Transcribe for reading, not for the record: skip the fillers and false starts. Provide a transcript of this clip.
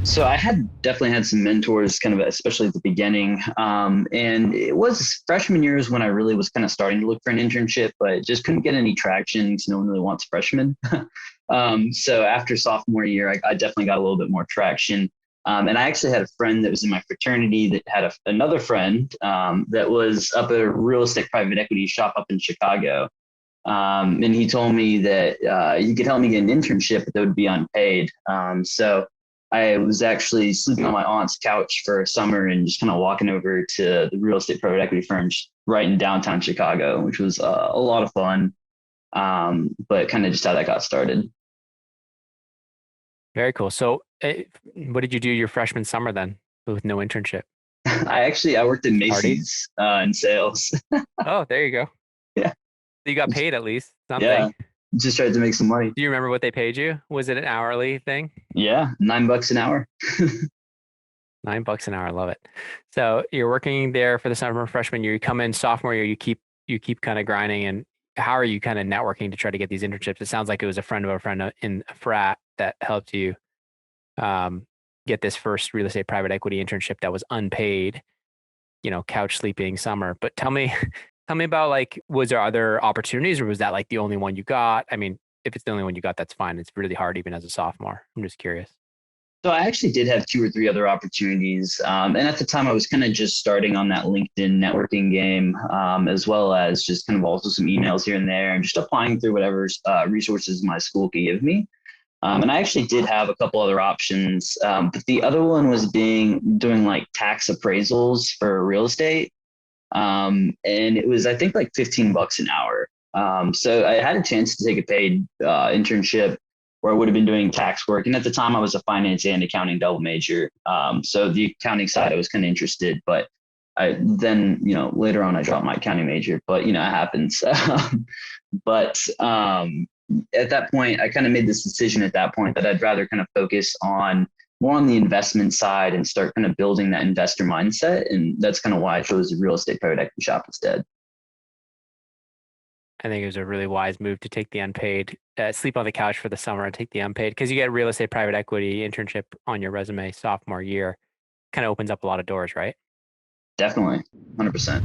So I had definitely had some mentors kind of, especially at the beginning. And it was freshman years when I really was kind of starting to look for an internship, but just couldn't get any traction because no one really wants freshmen. So after sophomore year, I definitely got a little bit more traction. And I actually had a friend that was in my fraternity that had another friend that was up at a real estate private equity shop up in Chicago. And he told me that he could help me get an internship, but that would be unpaid. So I was actually sleeping on my aunt's couch for a summer and just kind of walking over to the real estate private equity firm right in downtown Chicago, which was a lot of fun. But kind of just how that got started. Very cool. So, what did you do your freshman summer then with no internship? I worked at Party? Macy's in sales. Oh, there you go. Yeah, You got paid at least yeah, something. just tried to make some money. Do you remember what they paid you? Was it an hourly thing? Yeah, $9 an hour. $9 an hour. I love it. So you're working there for the summer freshman year. You come in sophomore year. You keep kind of grinding. And how are you kind of networking to try to get these internships? It sounds like it was a friend of a friend in a frat that helped you get this first real estate private equity internship that was unpaid. Couch sleeping summer. But tell me, tell me about like, was there other opportunities or was that like the only one you got? I mean, if it's the only one you got, that's fine. It's really hard even as a sophomore. I'm just curious. So I actually did have two or three other opportunities. And at the time I was kind of just starting on that LinkedIn networking game, as well as just kind of also some emails here and there and just applying through whatever resources my school could give me. And I actually did have a couple other options. But the other one was doing like tax appraisals for real estate. And it was, I think, like $15 an hour. So I had a chance to take a paid internship where I would have been doing tax work. And at the time, I was a finance and accounting double major. So the accounting side, I was kind of interested, but later on, I dropped my accounting major, but, it happens. But at that point, I kind of made this decision at that point that I'd rather kind of focus more on the investment side and start kind of building that investor mindset. And that's kind of why I chose the real estate private equity shop instead. I think it was a really wise move to take the unpaid, sleep on the couch for the summer and take the unpaid because you get real estate private equity internship on your resume sophomore year. Kind of opens up a lot of doors, right? Definitely, 100%.